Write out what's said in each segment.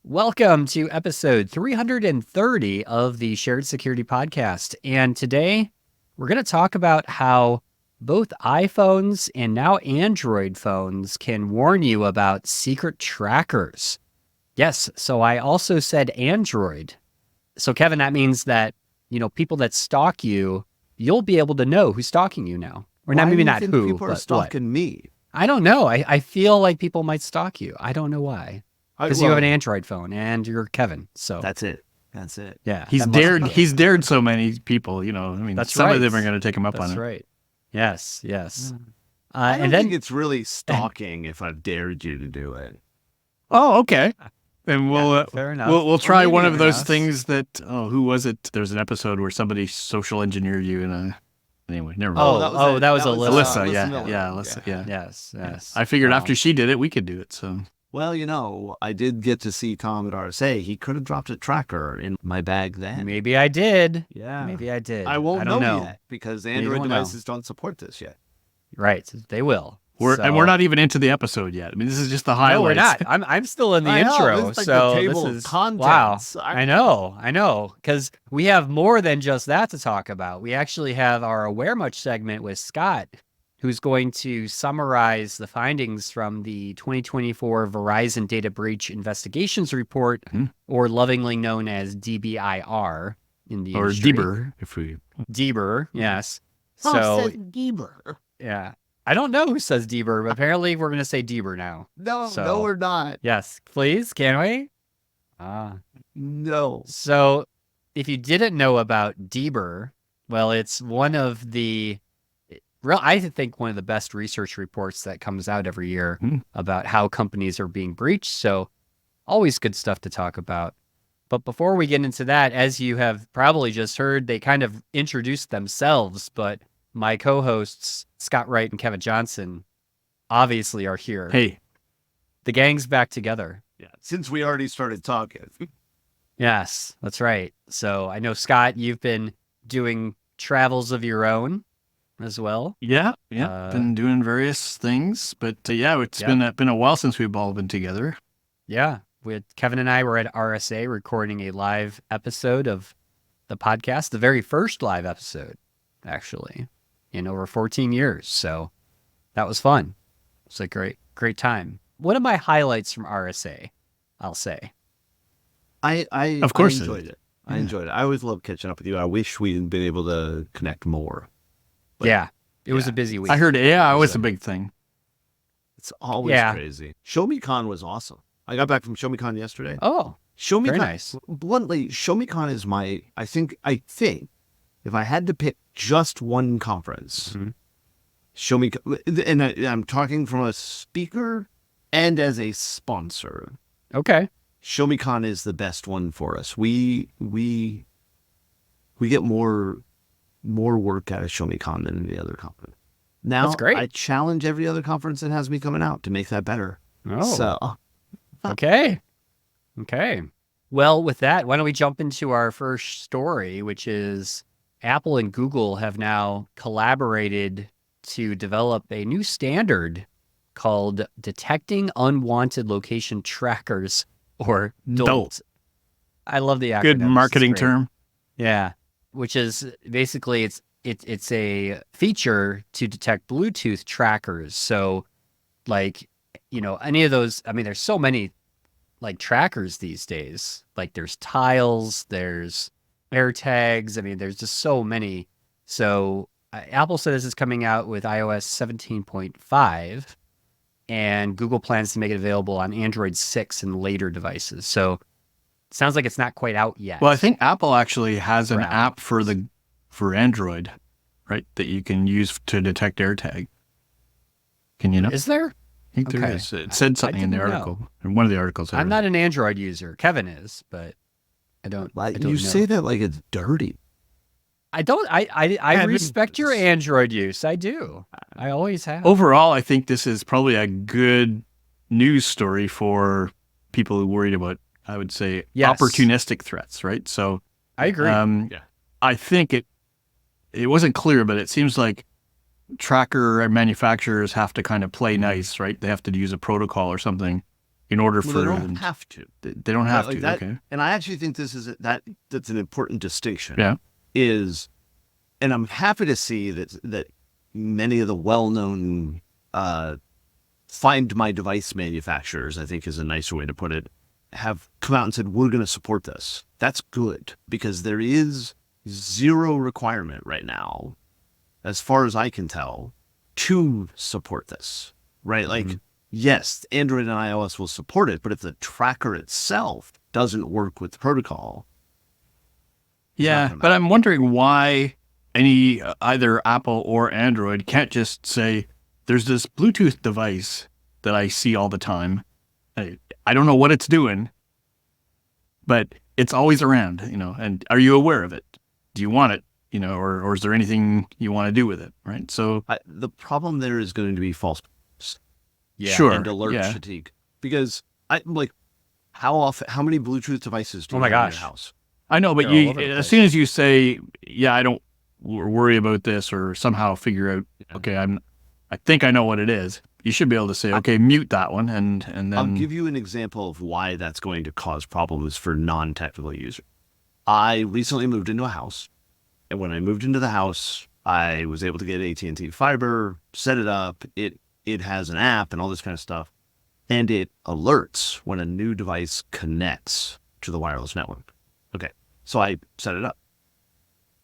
Welcome to episode 330 of the Shared Security Podcast. And today we're going to talk about how both iPhones and now Android phones can warn you about secret trackers. Yes, so I also said Android. So Kevin, that means that, people that stalk you, you'll be able to know who's stalking you now. Or not, maybe not who, people are but stalking me. I don't know. I feel like people might stalk you. I don't know why. Because you have an Android phone and you're Kevin. So that's it. Yeah. He's dared so many people, That's some right. of them are going to take him up on it. That's right. Yes. I don't think it's really stalking if I've dared you to do it. Oh, okay. And fair enough. We'll try Maybe one of those enough. things that, who was it? There was an episode where somebody social engineered you anyway, never mind. That was Alyssa. Alyssa, yeah. Yes. I figured Wow. after she did it, we could do it, so. Well, I did get to see Tom at RSA. He could have dropped a tracker in my bag then. Maybe I did. Yeah. Maybe I did. I won't don't know yet because Android won't know. devices don't support this yet. Right. They will. And we're not even into the episode yet. I mean, this is just the highlights. No, we're not. I'm still in the I know, intro. this is like so the table this of is contents. Wow. I know. Because we have more than just that to talk about. We actually have our Aware Much segment with Scott, who's going to summarize the findings from the 2024 Verizon Data Breach Investigations Report, or lovingly known as DBIR in the Or industry. DBIR, if we. DBIR, yes. Who So, says DBIR? yeah. I don't know who says DBIR, but apparently we're going to say DBIR now. No, So- we're not. Yes, please, can we? No. So if you didn't know about DBIR, well, it's one of the I think one of the best research reports that comes out every year about how companies are being breached. So always good stuff to talk about. But before we get into that, as you have probably just heard, they kind of introduced themselves, but my co-hosts, Scott Wright and Kevin Johnson, obviously are here. Hey. The gang's back together. Yeah. Since we already started talking. Yes, that's right. So I know, Scott, you've been doing travels of your own as well. Yeah. Been doing various things, but it's been a while since we've all been together. Yeah. Kevin and I were at RSA recording a live episode of the podcast, the very first live episode, actually, in over 14 years. So that was fun. It was a great time. One of my highlights from RSA, I'll say. Of course I enjoyed it. I enjoyed it. I always love catching up with you. I wish we had been able to connect more. But, it was a busy week. I heard AI was a big thing. It's always crazy. ShowMeCon was awesome. I got back from ShowMeCon yesterday. Oh, ShowMeCon, very nice. Bluntly, ShowMeCon is my, I think if I had to pick just one conference, ShowMeCon, and I'm talking from a speaker and as a sponsor. Okay. ShowMeCon is the best one for us. We get more work out of ShowMeCon than any other conference. Now, that's great. I challenge every other conference that has me coming out to make that better. Oh. So, Okay. Well, with that, why don't we jump into our first story, which is Apple and Google have now collaborated to develop a new standard called Detecting Unwanted Location Trackers, or DOLT. I love the acronym. Good marketing term. Yeah, which is basically it's a feature to detect Bluetooth trackers. So, like, any of those. I mean, there's so many like trackers these days. Like, there's Tiles, there's AirTags. I mean, there's just so many. So Apple says it's coming out with iOS 17.5, and Google plans to make it available on Android 6 and later devices. So it sounds like it's not quite out yet. Well, I think Apple actually has an Apple. app for Android, right, that you can use to detect AirTag. Can you know? Is there? I think there is. It said something in the didn't know. article. In one of the articles. I'm not an Android user. Kevin is, but I don't you know. say that like it's dirty. I don't. I respect your Android use. I do. I always have. Overall, I think this is probably a good news story for people who are worried about, I would say, opportunistic threats, right? So I agree. I think it wasn't clear, but it seems like tracker manufacturers have to kind of play nice, right? They have to use a protocol or something in order Well, for they don't them have to. They don't have to. That, Okay. and I actually think that's an important distinction. Yeah. And I'm happy to see that many of the well-known find my device manufacturers, I think is a nicer way to put it, have come out and said, we're going to support this. That's good, because there is zero requirement right now, as far as I can tell, to support this, right? Like, yes, Android and iOS will support it, but if the tracker itself doesn't work with the protocol. Yeah, but I'm wondering why any either Apple or Android can't just say, there's this Bluetooth device that I see all the time. I don't know what it's doing, but it's always around, and are you aware of it? Do you want it? Or is there anything you want to do with it? Right. So the problem there is going to be false positives. Sure. And alert fatigue. Because how many Bluetooth devices do you have in your house? I know, but as soon as you say, I don't worry about this, or somehow figure out, okay, I think I know what it is, you should be able to say, okay, mute that one, and then I'll give you an example of why that's going to cause problems for non-technical users. I recently moved into a house, and when I moved into the house, I was able to get AT&T fiber, set it up. It has an app and all this kind of stuff, and it alerts when a new device connects to the wireless network. Okay, so I set it up,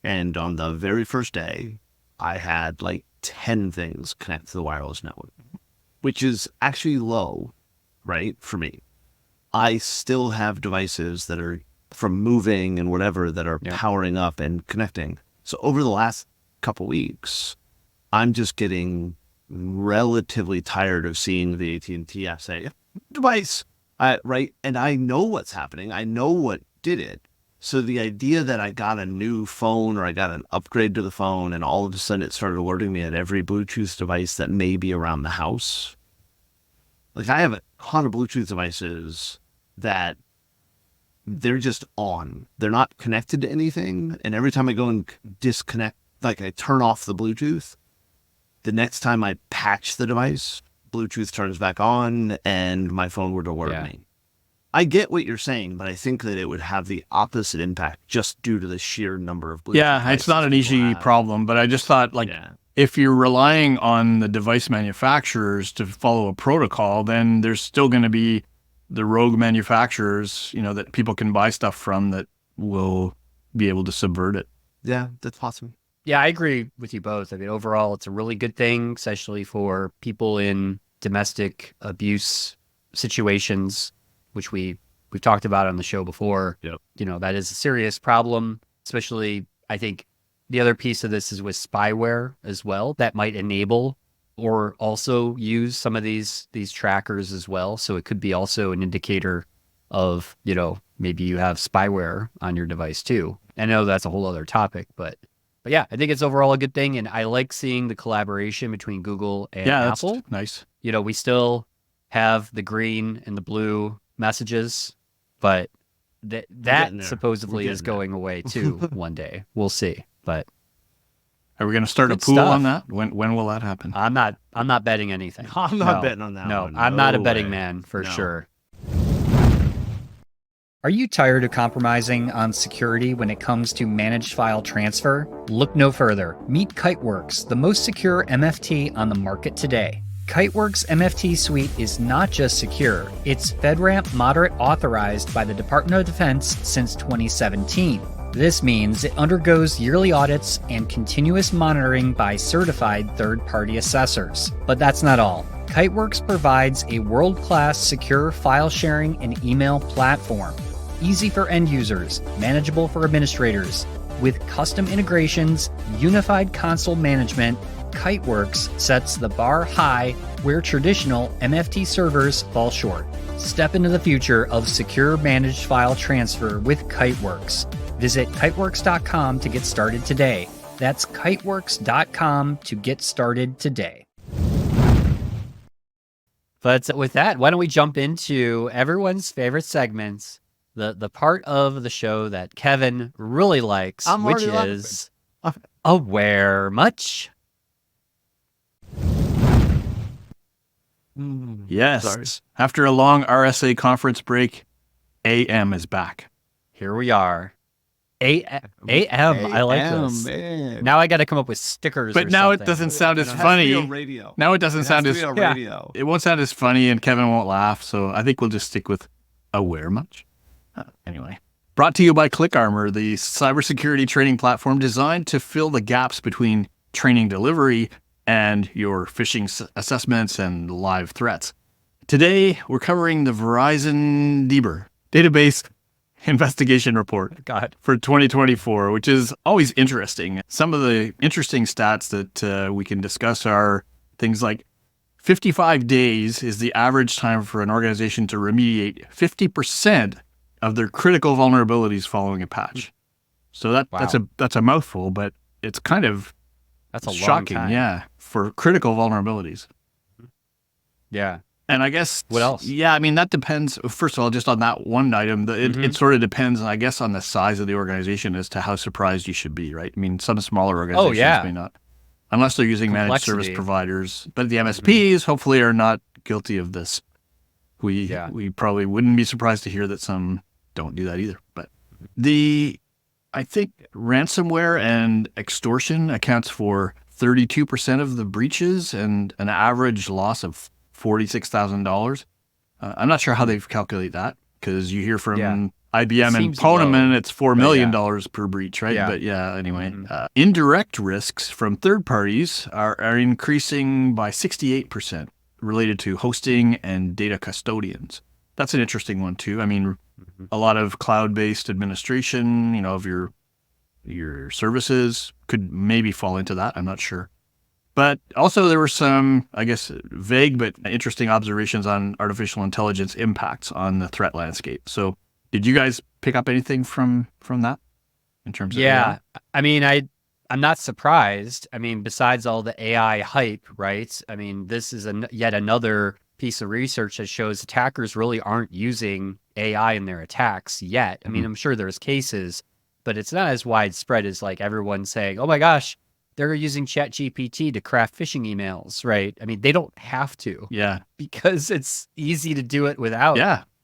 and on the very first day, I had like 10 things connect to the wireless network, which is actually low, right, for me. I still have devices that are from moving and whatever that are powering up and connecting. So over the last couple weeks, I'm just getting relatively tired of seeing the AT&T app say, device, right? And I know what's happening. I know what did it. So the idea that I got a new phone or I got an upgrade to the phone and all of a sudden it started alerting me at every Bluetooth device that may be around the house. Like, I have a ton of Bluetooth devices that they're just on. They're not connected to anything. And every time I go and disconnect, like I turn off the Bluetooth, the next time I patch the device, Bluetooth turns back on and my phone would alert me. I get what you're saying, but I think that it would have the opposite impact just due to the sheer number of Bluetooth devices. It's not an easy problem, but I just thought, if you're relying on the device manufacturers to follow a protocol, then there's still going to be the rogue manufacturers, that people can buy stuff from that will be able to subvert it. Yeah, that's possible. Yeah, I agree with you both. I mean, overall, it's a really good thing, especially for people in domestic abuse situations, which we've talked about on the show before. Yep. That is a serious problem, especially, I think the other piece of this is with spyware as well that might enable or also use some of these trackers as well. So it could be also an indicator of, maybe you have spyware on your device too. I know that's a whole other topic, but yeah, I think it's overall a good thing. And I like seeing the collaboration between Google and Apple. That's nice. We still have the green and the blue messages, but that supposedly is going away too one day. We'll see. But are we going to start a pool on that? When will that happen? I'm not betting anything. I'm not betting on that. No, one. I'm not a betting man for sure. Are you tired of compromising on security when it comes to managed file transfer? Look no further. Meet Kiteworks, the most secure MFT on the market today. Kiteworks MFT Suite is not just secure, it's FedRAMP Moderate authorized by the Department of Defense since 2017. This means it undergoes yearly audits and continuous monitoring by certified third-party assessors. But that's not all. Kiteworks provides a world-class secure file sharing and email platform. Easy for end users, manageable for administrators. With custom integrations, unified console management, Kiteworks sets the bar high where traditional MFT servers fall short. Step into the future of secure managed file transfer with Kiteworks. Visit kiteworks.com to get started today. That's kiteworks.com to get started today. But with that, why don't we jump into everyone's favorite segments, the part of the show that Kevin really likes, which is Aware Much? Yes. Sorry. After a long RSA conference break, AM is back. Here we are. AM. I like this. Man. Now I got to come up with stickers. But or now it something. doesn't sound as It has to be funny. a radio. Now it doesn't It sound has as to be a radio. it won't sound as funny, and Kevin won't laugh. So I think we'll just stick with aware much. Anyway, brought to you by ClickArmor, the cybersecurity training platform designed to fill the gaps between training delivery and your phishing assessments and live threats. Today, we're covering the Verizon DBIR, Database Investigation Report God. for 2024, which is always interesting. Some of the interesting stats that we can discuss are things like 55 days is the average time for an organization to remediate 50% of their critical vulnerabilities following a patch. So that's a mouthful, but it's kind of That's a long shocking, time. yeah, for critical vulnerabilities. Yeah. And I guess What else? Yeah, I mean that depends. First of all, just on that one item, it sort of depends, I guess, on the size of the organization as to how surprised you should be, right? I mean, some smaller organizations may not, unless they're using managed service providers. But the MSPs hopefully are not guilty of this. We probably wouldn't be surprised to hear that some don't do that either. But I think ransomware and extortion accounts for 32% of the breaches and an average loss of $46,000. I'm not sure how they calculate that, because you hear from IBM and Poneman, it's $4 million per breach, right? Yeah. But yeah, anyway. Indirect risks from third parties are increasing by 68% related to hosting and data custodians. That's an interesting one too. I mean, a lot of cloud-based administration, of your services could maybe fall into that. I'm not sure. But also there were some, I guess, vague but interesting observations on artificial intelligence impacts on the threat landscape. So did you guys pick up anything from that in terms of AI? I mean, I'm not surprised. I mean, besides all the AI hype, right? I mean, this is yet another piece of research that shows attackers really aren't using AI in their attacks yet. I mean, I'm sure there's cases, but it's not as widespread as like everyone saying, oh my gosh, they're using ChatGPT to craft phishing emails, right? I mean, they don't have to. Yeah. Because it's easy to do it without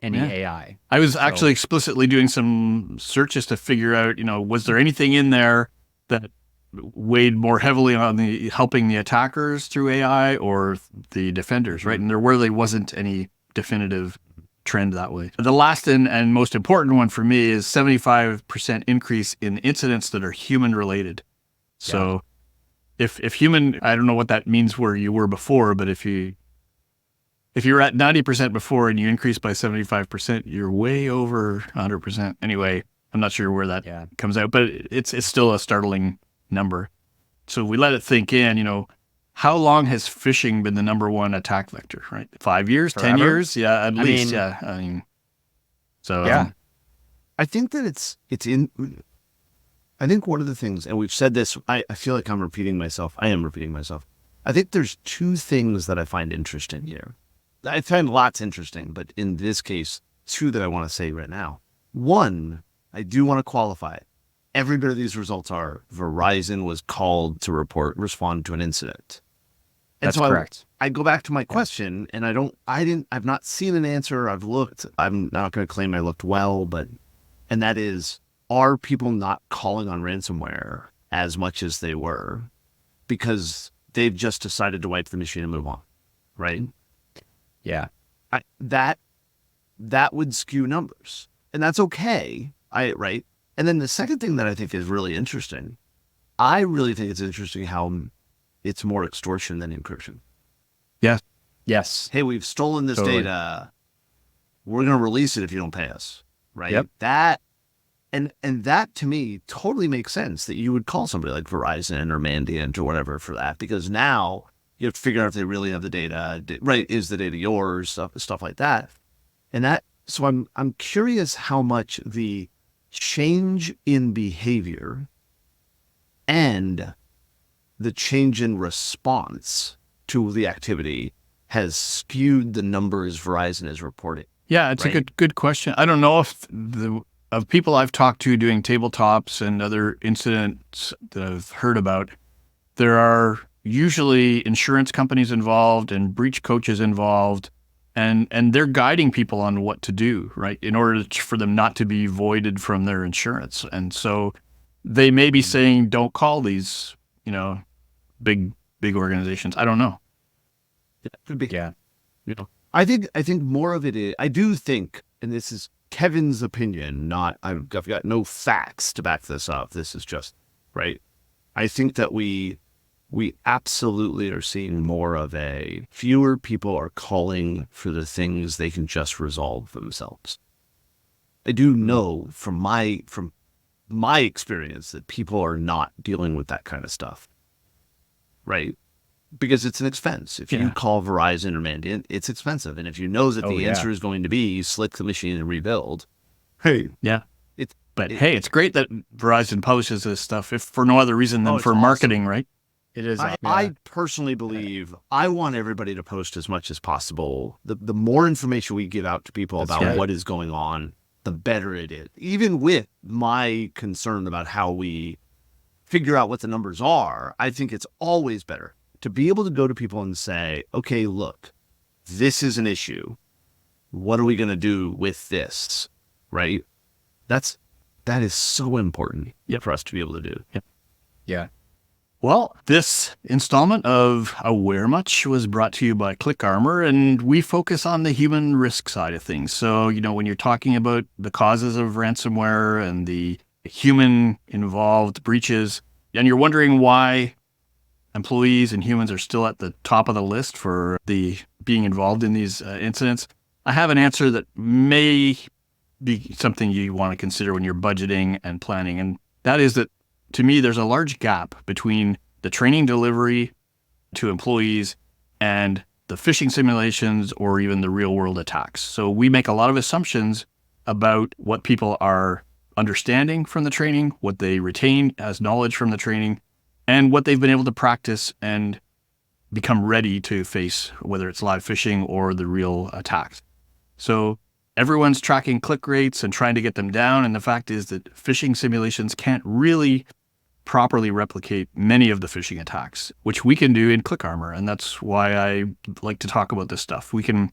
any AI. I was actually explicitly doing some searches to figure out, was there anything in there that weighed more heavily on helping the attackers through AI or the defenders, right? And there really wasn't any definitive trend that way. The last and most important one for me is 75% increase in incidents that are human related. So if human, I don't know what that means where you were before, but if you're at 90% before and you increase by 75%, you're way over 100%. Anyway, I'm not sure where that comes out, but it's still a startling number. So we let it think in, how long has phishing been the number one attack vector, right? 5 years, Forever? 10 years? Yeah, at least. I think that I think one of the things, and we've said this, I feel like I'm repeating myself. I am repeating myself. I think there's two things that I find interesting here. I find lots interesting, but in this case, two that I want to say right now. One, I do want to qualify it. Every bit of these results are Verizon was called to respond to an incident. And That's correct. I go back to my question, and I've not seen an answer. I've looked. I'm not going to claim I looked well, and that is, are people not calling on ransomware as much as they were because they've just decided to wipe the machine and move on, right? Yeah. That would skew numbers, and that's okay. Right. And then the second thing that I think is really interesting, I really think it's interesting how it's more extortion than encryption. Yeah. Yes. Hey, we've stolen this data. We're going to release it if you don't pay us. Right. Yep. That, and that to me totally makes sense that you would call somebody like Verizon or Mandiant or whatever for that, because now you have to figure out if they really have the data, right? Is the data yours? Stuff like that. And that, so I'm curious how much the change in behavior and the change in response to the activity has skewed the numbers Verizon is reporting. Yeah, it's a good question. I don't know if of people I've talked to doing tabletops and other incidents that I've heard about, there are, usually insurance companies involved and breach coaches involved, and they're guiding people on what to do, right, in order for them not to be voided from their insurance. And so they may be saying, don't call these, big organizations. I don't know. It could be. Yeah. I think more of it is, I do think, and this is Kevin's opinion, I've got no facts to back this up. This is just, right? I think that we absolutely are seeing more of fewer people are calling for the things they can just resolve themselves. I do know from my experience that people are not dealing with that kind of stuff, right? Because it's an expense. If you call Verizon or Mandiant, it's expensive. And if you know that the answer is going to be slick the machine and rebuild, hey. Yeah. It's great that Verizon publishes this stuff, if for no other reason than for marketing, right? It is. I personally believe I want everybody to post as much as possible. The more information we give out to people about what is going on, the better it is. Even with my concern about how we figure out what the numbers are, I think it's always better to be able to go to people and say, okay, look, this is an issue. What are we going to do with this? Right? That is so important for us to be able to do. Yep. Yeah. Well, this installment of Aware Much was brought to you by ClickArmor, and we focus on the human risk side of things. So, when you're talking about the causes of ransomware and the human involved breaches, and you're wondering why employees and humans are still at the top of the list for the being involved in these incidents, I have an answer that may be something you want to consider when you're budgeting and planning. And that is that, to me, there's a large gap between the training delivery to employees and the phishing simulations or even the real world attacks. So we make a lot of assumptions about what people are understanding from the training, what they retain as knowledge from the training, and what they've been able to practice and become ready to face, whether it's live phishing or the real attacks. So everyone's tracking click rates and trying to get them down. And the fact is that phishing simulations can't really properly replicate many of the phishing attacks, which we can do in ClickArmor. And that's why I like to talk about this stuff. We can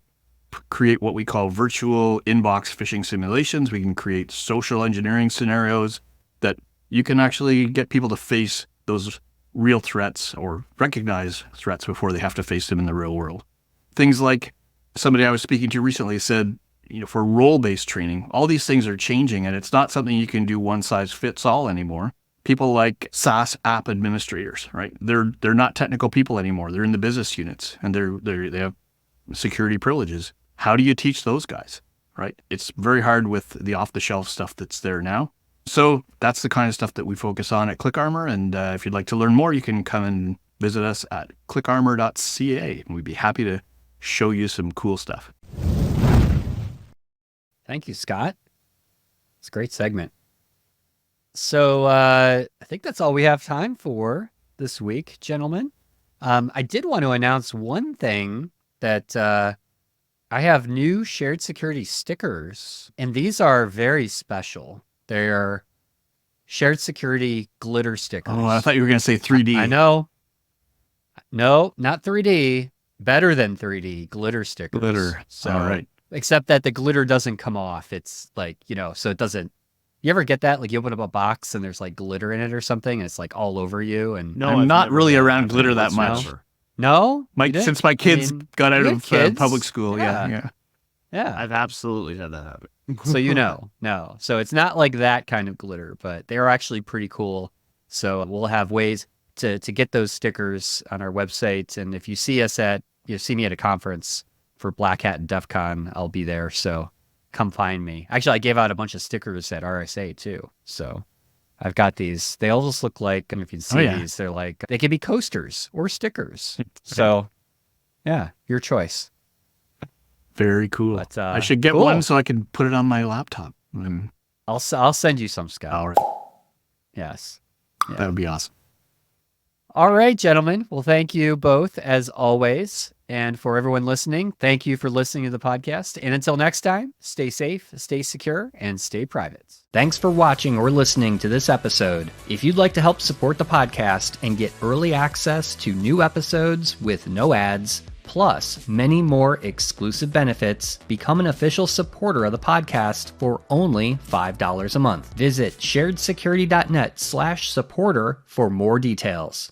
create what we call virtual inbox phishing simulations. We can create social engineering scenarios that you can actually get people to face those real threats or recognize threats before they have to face them in the real world. Things like somebody I was speaking to recently said, for role-based training, all these things are changing, and it's not something you can do one size fits all anymore. People like SaaS app administrators, right? They're not technical people anymore. They're in the business units, and they have security privileges. How do you teach those guys, right? It's very hard with the off-the-shelf stuff that's there now. So that's the kind of stuff that we focus on at ClickArmor. And if you'd like to learn more, you can come and visit us at clickarmor.ca. And we'd be happy to show you some cool stuff. Thank you, Scott. It's a great segment. So I think that's all we have time for this week, gentlemen. I did want to announce one thing that I have new shared security stickers, and these are very special. They are shared security glitter stickers. Oh, I thought you were going to say 3D. I know. No, not 3D. Better than 3D glitter stickers. Glitter. So, all right. Except that the glitter doesn't come off. It's like, so it doesn't. You ever get that? Like you open up a box and there's like glitter in it or something, and it's like all over you. And no, I'm not really around glitter that much. No, since my kids got out of public school. Yeah. I've absolutely had that happen. So no. So it's not like that kind of glitter, but they're actually pretty cool. So we'll have ways to get those stickers on our website. And if you see us see me at a conference for Black Hat and DEF CON, I'll be there. So come find me. Actually, I gave out a bunch of stickers at RSA too. So I've got these. They all just look like, if you see these, they're like, they can be coasters or stickers. So yeah, your choice. Very cool. But, I should get one so I can put it on my laptop. I'll send you some, Scott. All right. Yes. Yeah. That would be awesome. All right, gentlemen. Well, thank you both as always. And for everyone listening, thank you for listening to the podcast. And until next time, stay safe, stay secure, and stay private. Thanks for watching or listening to this episode. If you'd like to help support the podcast and get early access to new episodes with no ads, plus many more exclusive benefits, become an official supporter of the podcast for only $5 a month. Visit sharedsecurity.net/supporter for more details.